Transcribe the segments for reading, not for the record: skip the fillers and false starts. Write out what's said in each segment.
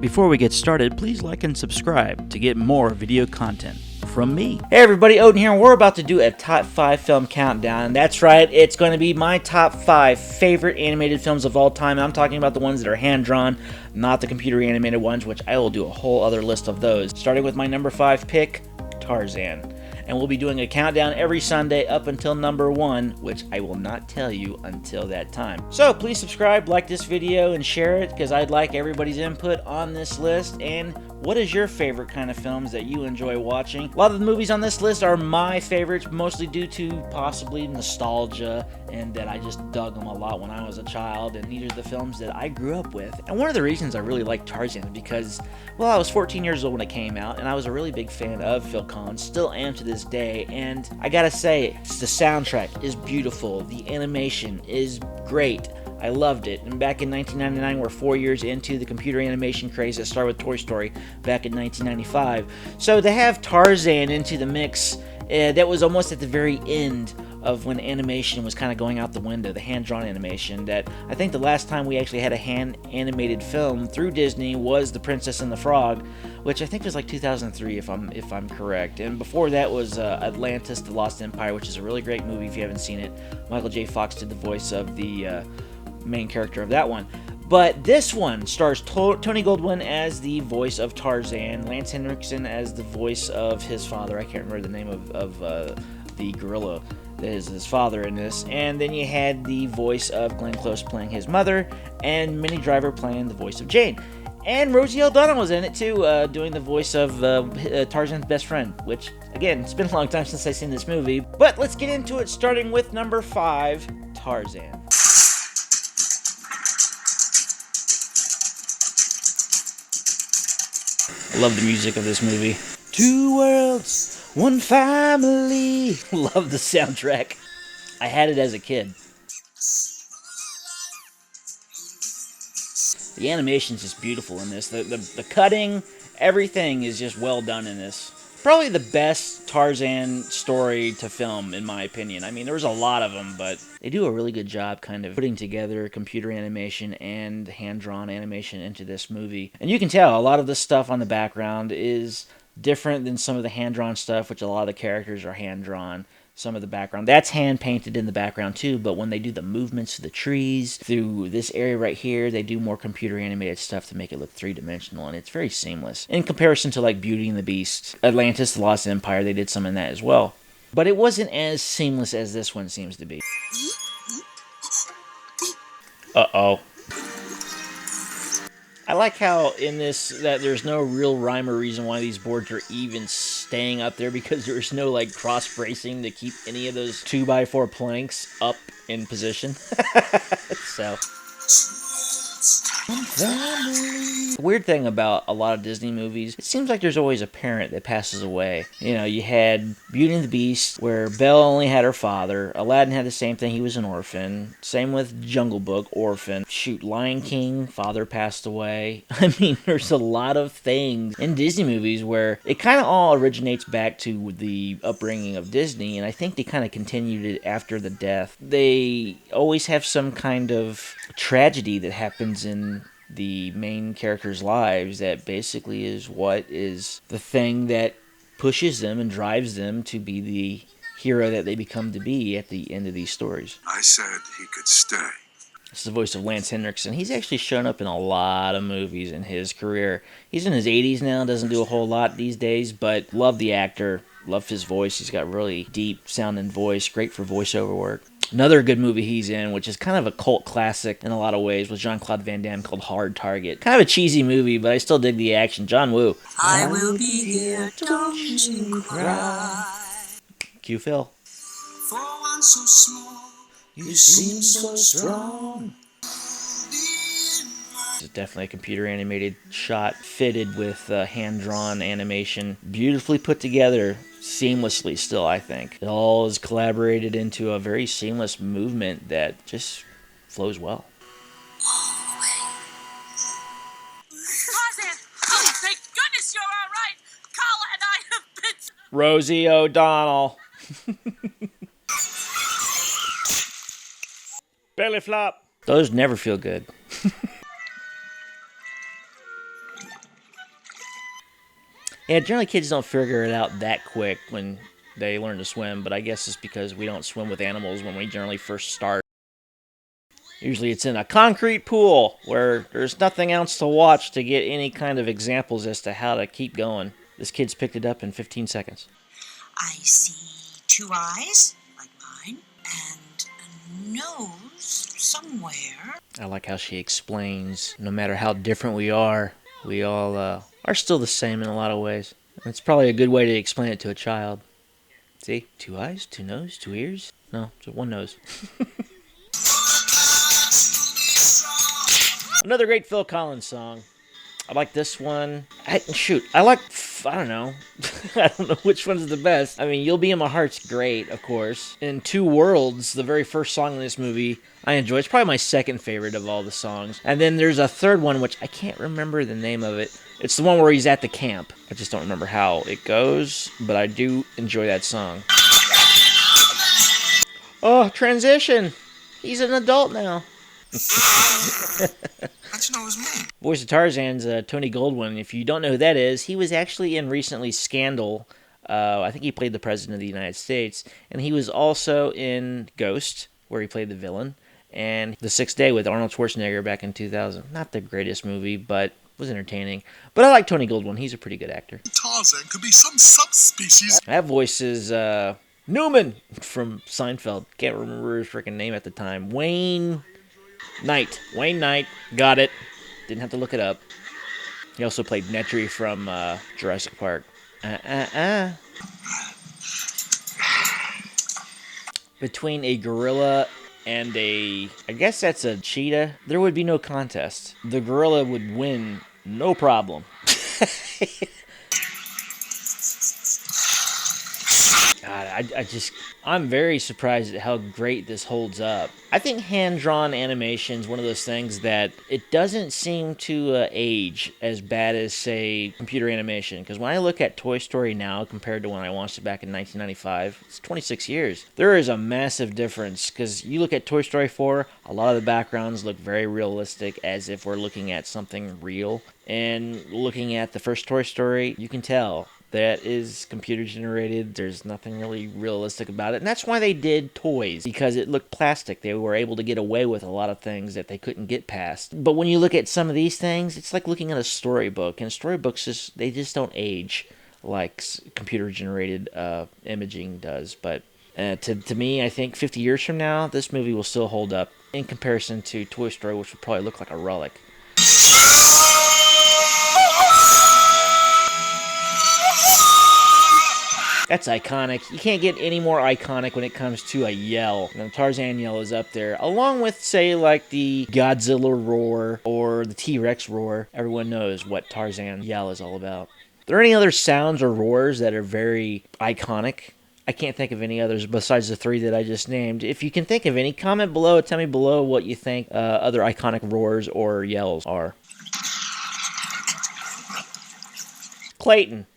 Before we get started, please like and subscribe to get more video content from me. Hey everybody, Odin here, and we're about to do a top 5 film countdown. That's right, it's going to be my top 5 favorite animated films of all time, and I'm talking about the ones that are hand-drawn, not the computer animated ones, which I will do a whole other list of those. Starting with my number 5 pick, Tarzan. And we'll be doing a countdown every Sunday up until number 1, which I will not tell you until that time. So please subscribe, like this video, and share it, because I'd like everybody's input on this list. And what is your favorite kind of films that you enjoy watching? A lot of the movies on this list are my favorites, mostly due to possibly nostalgia, and that I just dug them a lot when I was a child, and these are the films that I grew up with. And one of the reasons I really like Tarzan is because, well, I was 14 years old when it came out, and I was a really big fan of Phil Collins, still am to this day, and I gotta say, the soundtrack is beautiful, the animation is great, I loved it. And back in 1999, we're 4 years into the computer animation craze that started with Toy Story back in 1995. So to have Tarzan into the mix, that was almost at the very end of when animation was kind of going out the window, the hand-drawn animation. That I think the last time we actually had a hand-animated film through Disney was The Princess and the Frog, which I think was like 2003 if I'm correct. And before that was Atlantis: The Lost Empire, which is a really great movie if you haven't seen it. Michael J. Fox did the voice of the main character of that one. But this one stars Tony Goldwyn as the voice of Tarzan, Lance Henriksen as the voice of his father. I can't remember the name of the gorilla that is his father in this. And then you had the voice of Glenn Close playing his mother, and Minnie Driver playing the voice of Jane. And Rosie O'Donnell was in it too, doing the voice of Tarzan's best friend, which, again, it's been a long time since I've seen this movie. But let's get into it, starting with number 5, Tarzan. I love the music of this movie. 2 worlds, 1 family. Love the soundtrack. I had it as a kid. The animation's just beautiful in this. The cutting, everything is just well done in this. Probably the best Tarzan story to film, in my opinion. I mean, there's a lot of them, but they do a really good job kind of putting together computer animation and hand-drawn animation into this movie. And you can tell a lot of the stuff on the background is different than some of the hand-drawn stuff, which a lot of the characters are hand-drawn. Some of the background, that's hand-painted in the background too, but when they do the movements of the trees through this area right here, they do more computer animated stuff to make it look three-dimensional, and it's very seamless. In comparison to like Beauty and the Beast, Atlantis: The Lost Empire, they did some in that as well. But it wasn't as seamless as this one seems to be. Uh-oh. I like how in this that there's no real rhyme or reason why these boards are even staying up there, because there's no like cross bracing to keep any of those 2x4 planks up in position. So the weird thing about a lot of Disney movies, it seems like there's always a parent that passes away. You know, you had Beauty and the Beast, where Belle only had her father. Aladdin had the same thing, he was an orphan. Same with Jungle Book, orphan. Shoot, Lion King, father passed away. I mean, there's a lot of things in Disney movies where it kind of all originates back to the upbringing of Disney, and I think they kind of continued it after the death. They always have some kind of tragedy that happens in the main characters' lives that basically is what is the thing that pushes them and drives them to be the hero that they become to be at the end of these stories. I said he could stay. This is the voice of Lance Henriksen. He's actually shown up in a lot of movies in his career. He's in his 80s now, doesn't do a whole lot these days, but love the actor, love his voice. He's got really deep sounding voice, great for voiceover work. Another good movie he's in, which is kind of a cult classic in a lot of ways, was Jean-Claude Van Damme, called Hard Target. Kind of a cheesy movie, but I still dig the action. John Woo. I will be here, don't you cry. Cue Phil. For one so small, you seem so strong. This is definitely a computer animated shot, fitted with hand-drawn animation. Beautifully put together, seamlessly still, I think. It all is collaborated into a very seamless movement that just flows well. Tarzan! Oh, thank goodness you're all right! Carla and I have been... Rosie O'Donnell. Belly flop. Those never feel good. Yeah, generally kids don't figure it out that quick when they learn to swim, but I guess it's because we don't swim with animals when we generally first start. Usually it's in a concrete pool where there's nothing else to watch to get any kind of examples as to how to keep going. This kid's picked it up in 15 seconds. I see 2 eyes, like mine, and a nose somewhere. I like how she explains no matter how different we all are still the same in a lot of ways. It's probably a good way to explain it to a child. See? 2 eyes, 2 nose, 2 ears? No, just 1 nose. Another great Phil Collins song. I like this one. I don't know. I don't know which one's the best. I mean, You'll Be in My Heart's great, of course. In Two Worlds, the very first song in this movie, I enjoy. It's probably my second favorite of all the songs. And then there's a third one, which I can't remember the name of it. It's the one where he's at the camp. I just don't remember how it goes, but I do enjoy that song. Oh, transition. He's an adult now. How'd you know it was me? Voice of Tarzan's Tony Goldwyn. If you don't know who that is, he was actually in recently Scandal. I think he played the President of the United States. And he was also in Ghost, where he played the villain. And The Sixth Day with Arnold Schwarzenegger back in 2000. Not the greatest movie, but was entertaining. But I like Tony Goldwyn. He's a pretty good actor. Tarzan could be some subspecies. That voice is Newman from Seinfeld. Can't remember his freaking name at the time. Wayne Knight. Got it. Didn't have to look it up. He also played Netri from Jurassic Park. Between a gorilla and I guess that's a cheetah, there would be no contest. The gorilla would win, no problem. God, I'm very surprised at how great this holds up. I think hand-drawn animation is one of those things that it doesn't seem to age as bad as, say, computer animation. Because when I look at Toy Story now compared to when I watched it back in 1995, it's 26 years. There is a massive difference. Because you look at Toy Story 4, a lot of the backgrounds look very realistic, as if we're looking at something real. And looking at the first Toy Story, you can tell that is computer generated. There's nothing really realistic about it. And that's why they did toys, because it looked plastic. They were able to get away with a lot of things that they couldn't get past. But when you look at some of these things, it's like looking at a storybook. And storybooks, they just don't age like computer generated imaging does. But to me, I think 50 years from now, this movie will still hold up in comparison to Toy Story, which would probably look like a relic. That's iconic. You can't get any more iconic when it comes to a yell. And the Tarzan yell is up there. Along with, say, like the Godzilla roar or the T-Rex roar. Everyone knows what Tarzan yell is all about. Are there any other sounds or roars that are very iconic? I can't think of any others besides the 3 that I just named. If you can think of any, comment below. Tell me below what you think other iconic roars or yells are. Clayton.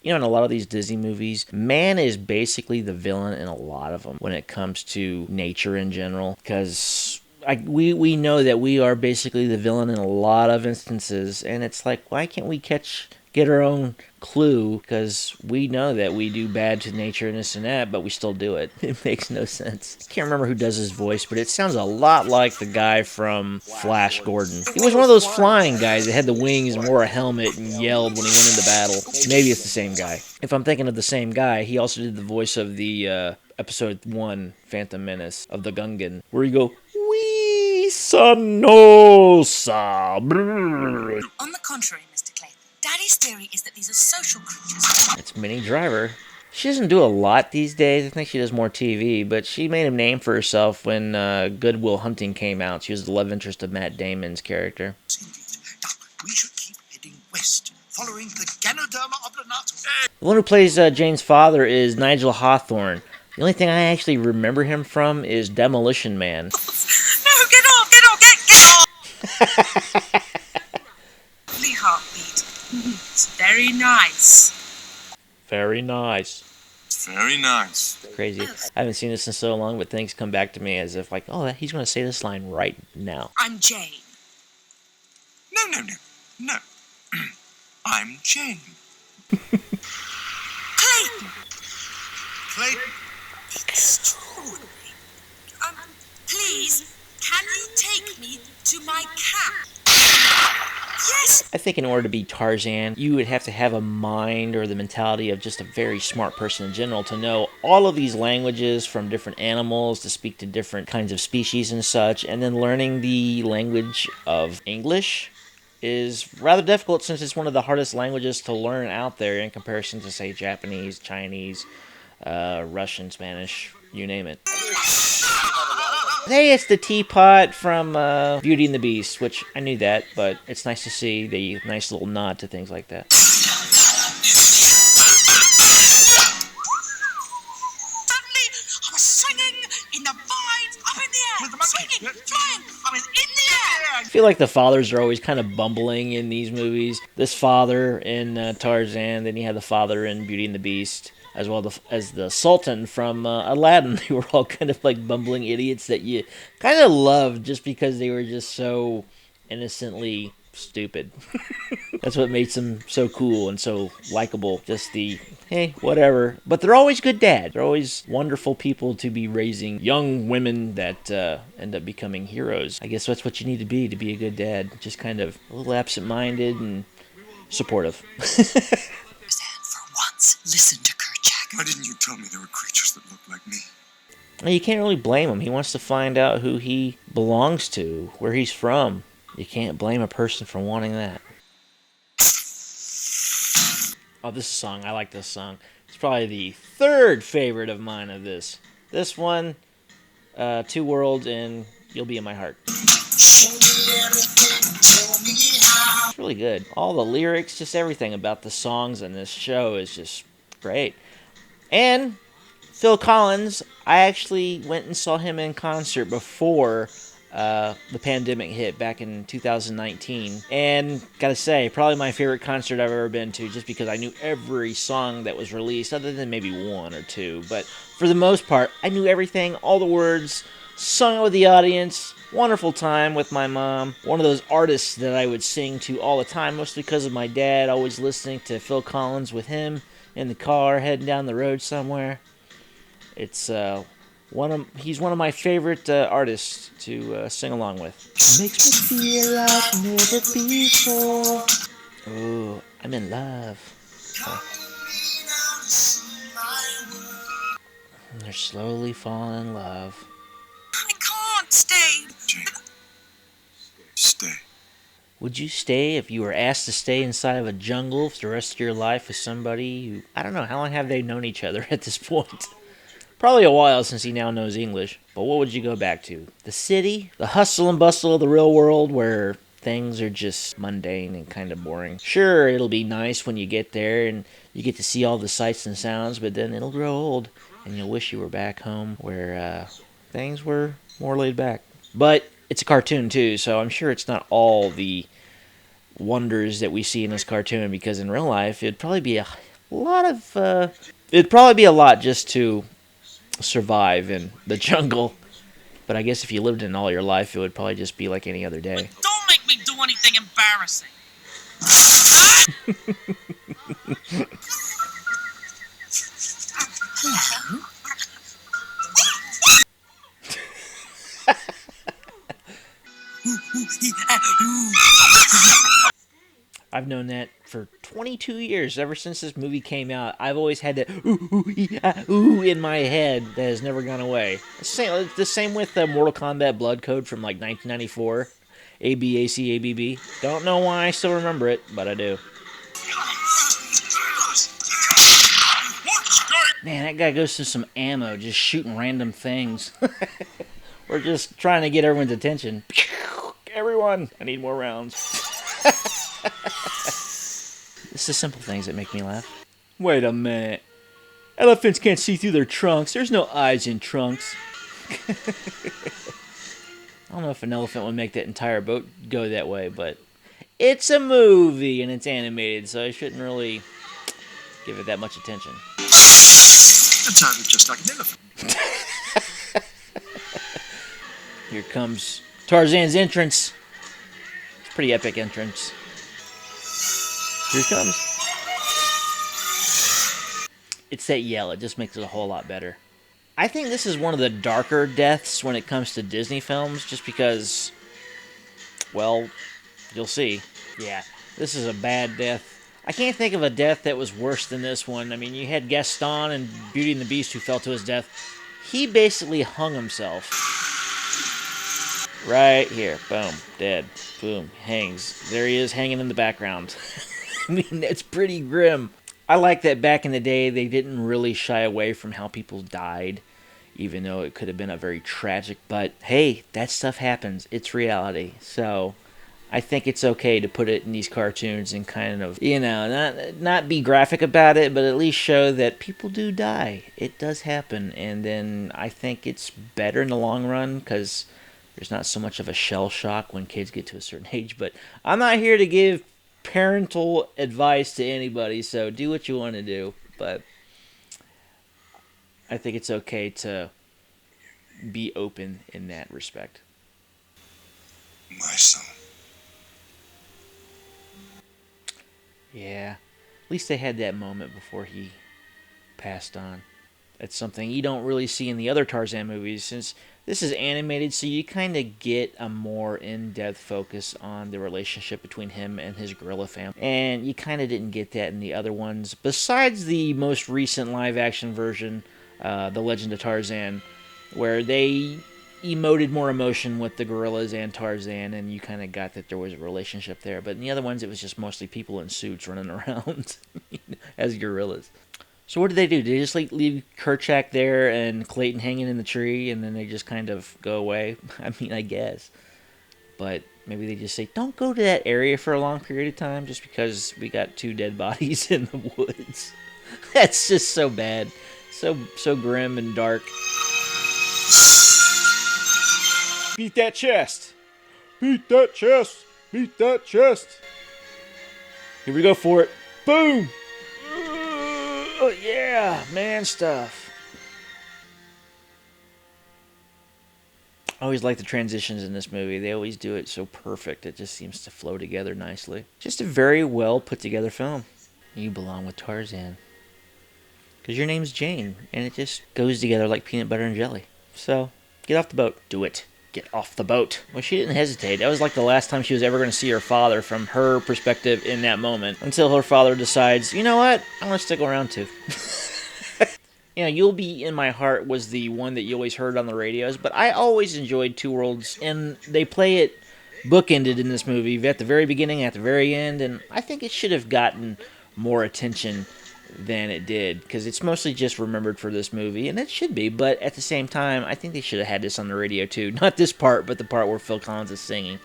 You know, in a lot of these Disney movies, man is basically the villain in a lot of them when it comes to nature in general. Because we know that we are basically the villain in a lot of instances. And it's like, why can't we get our own clue? Because we know that we do bad to nature and this and that, but we still do it. It makes no sense. I can't remember who does his voice, but it sounds a lot like the guy from Flash Gordon. He was one of those flying guys that had the wings and wore a helmet and yelled when he went into battle. Maybe it's the same guy. If I'm thinking of the same guy, he also did the voice of the episode 1 Phantom Menace of the Gungan, where you go, "Wee Sanosa." On the contrary, Mr. Clay, Daddy's theory is that these are social creatures. It's Minnie Driver. She doesn't do a lot these days. I think she does more TV, but she made a name for herself when Good Will Hunting came out. She was the love interest of Matt Damon's character. Now, we should keep heading west, following the Ganoderma oblongata. The one who plays Jane's father is Nigel Hawthorne. The only thing I actually remember him from is Demolition Man. No, get off! Lovely heartbeat. It's very nice. Very nice. Very nice. Crazy. I haven't seen this in so long, but things come back to me as if like, oh, he's going to say this line right now. I'm Jane. No. I'm Jane. Clayton! Clayton. Extraordinary. Please, can you take me to my camp? Yes! I think in order to be Tarzan, you would have to have a mind or the mentality of just a very smart person in general to know all of these languages from different animals, to speak to different kinds of species and such, and then learning the language of English is rather difficult since it's one of the hardest languages to learn out there in comparison to, say, Japanese, Chinese, Russian, Spanish, you name it. Hey, it's the teapot from Beauty and the Beast, which I knew that, but it's nice to see the nice little nod to things like that. Suddenly, I was swinging in the vines, up in the air, swinging, flying, I was in the air. I feel like the fathers are always kind of bumbling in these movies. This father in Tarzan, then you have the father in Beauty and the Beast, as well as the Sultan from Aladdin. They were all kind of like bumbling idiots that you kind of loved just because they were just so innocently stupid. That's what makes them so cool and so likable. Just the, hey, whatever. But they're always good dads. They're always wonderful people to be raising young women that end up becoming heroes. I guess that's what you need to be a good dad. Just kind of a little absent-minded and supportive. Tarzan, for once, listen to Kerchak. Why didn't you tell me there were creatures that looked like me? You can't really blame him. He wants to find out who he belongs to, where he's from. You can't blame a person for wanting that. Oh, this song. I like this song. It's probably the third favorite of mine of this. This one, Two Worlds, and You'll Be in My Heart. It's really good. All the lyrics, just everything about the songs in this show is just great. And Phil Collins, I actually went and saw him in concert before the pandemic hit back in 2019. And gotta say, probably my favorite concert I've ever been to, just because I knew every song that was released, other than maybe one or two. But for the most part, I knew everything, all the words, sung it with the audience. Wonderful time with my mom. One of those artists that I would sing to all the time, mostly because of my dad, always listening to Phil Collins with him in the car, heading down the road somewhere. It's he's one of my favorite artists to sing along with. Makes me feel like never before. Oh, I'm in love. They're slowly falling in love. I can't stay. Jane. Stay. Would you stay if you were asked to stay inside of a jungle for the rest of your life with somebody who, I don't know, how long have they known each other at this point? Probably a while since he now knows English, but what would you go back to? The city? The hustle and bustle of the real world where things are just mundane and kind of boring. Sure, it'll be nice when you get there and you get to see all the sights and sounds, but then it'll grow old and you'll wish you were back home where things were more laid back. But it's a cartoon too, so I'm sure it's not all the wonders that we see in this cartoon, because in real life it'd probably be a lot just to survive in the jungle. But I guess if you lived in all your life, it would probably just be like any other day. Don't make me do anything embarrassing. I've known that for 22 years, ever since this movie came out. I've always had that ooh in my head that has never gone away. The same with Mortal Kombat Blood Code from like 1994. ABACABB. Don't know why I still remember it, but I do. Man, that guy goes through some ammo just shooting random things. We're just trying to get everyone's attention. Everyone, I need more rounds. It's the simple things that make me laugh. Wait a minute. Elephants can't see through their trunks. There's no eyes in trunks. I don't know if an elephant would make that entire boat go that way, but it's a movie and it's animated, so I shouldn't really give it that much attention. It sounded just like an elephant. Here comes Tarzan's entrance. It's a pretty epic entrance. Here it comes. It's that yell. It just makes it a whole lot better. I think this is one of the darker deaths when it comes to Disney films, just because, well, you'll see. Yeah, this is a bad death. I can't think of a death that was worse than this one. I mean, you had Gaston and Beauty and the Beast who fell to his death. He basically hung himself. Right here. Boom. Dead. Boom. Hangs. There he is, hanging in the background. I mean, it's pretty grim. I like that back in the day, they didn't really shy away from how people died, even though it could have been a very tragic. But hey, that stuff happens. It's reality. So I think it's okay to put it in these cartoons and kind of, not be graphic about it, but at least show that people do die. It does happen. And then I think it's better in the long run because there's not so much of a shell shock when kids get to a certain age. But I'm not here to give parental advice to anybody, so do what you want to do. But I think it's okay to be open in that respect. My son. Yeah, at least they had that moment before he passed on. That's something you don't really see in the other Tarzan movies, since this is animated, so you kind of get a more in-depth focus on the relationship between him and his gorilla family. And you kind of didn't get that in the other ones, besides the most recent live-action version, The Legend of Tarzan, where they emoted more emotion with the gorillas and Tarzan, and you kind of got that there was a relationship there. But in the other ones, it was just mostly people in suits running around as gorillas. So what did they do? Did they just leave Kerchak there and Clayton hanging in the tree, and then they just kind of go away? I mean, I guess. But maybe they just say, don't go to that area for a long period of time just because we got 2 dead bodies in the woods. That's just so bad. So grim and dark. Beat that chest. Beat that chest. Beat that chest. Here we go for it. Boom. Oh, yeah, man stuff. I always like the transitions in this movie. They always do it so perfect. It just seems to flow together nicely. Just a very well put together film. You belong with Tarzan. Because your name's Jane, and it just goes together like peanut butter and jelly. So, get off the boat. Do it. Get off the boat. Well, she didn't hesitate. That was like the last time she was ever going to see her father from her perspective in that moment. Until her father decides, you know what? I'm going to stick around too. You'll Be in My Heart was the one that you always heard on the radios, but I always enjoyed Two Worlds, and they play it bookended in this movie, at the very beginning, at the very end, and I think it should have gotten more attention than it did, because it's mostly just remembered for this movie, and it should be, but at the same time, I think they should have had this on the radio too. Not this part, but the part where Phil Collins is singing.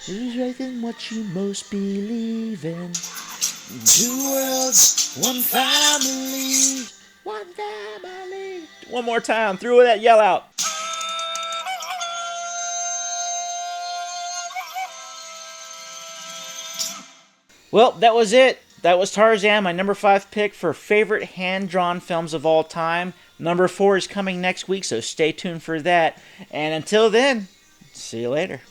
Who's right in what you most believe in? 2 worlds, 1 family. 1 family. One more time, throw that yell out. Well, that was it. That was Tarzan, my number 5 pick for favorite hand-drawn films of all time. Number 4 is coming next week, so stay tuned for that. And until then, see you later.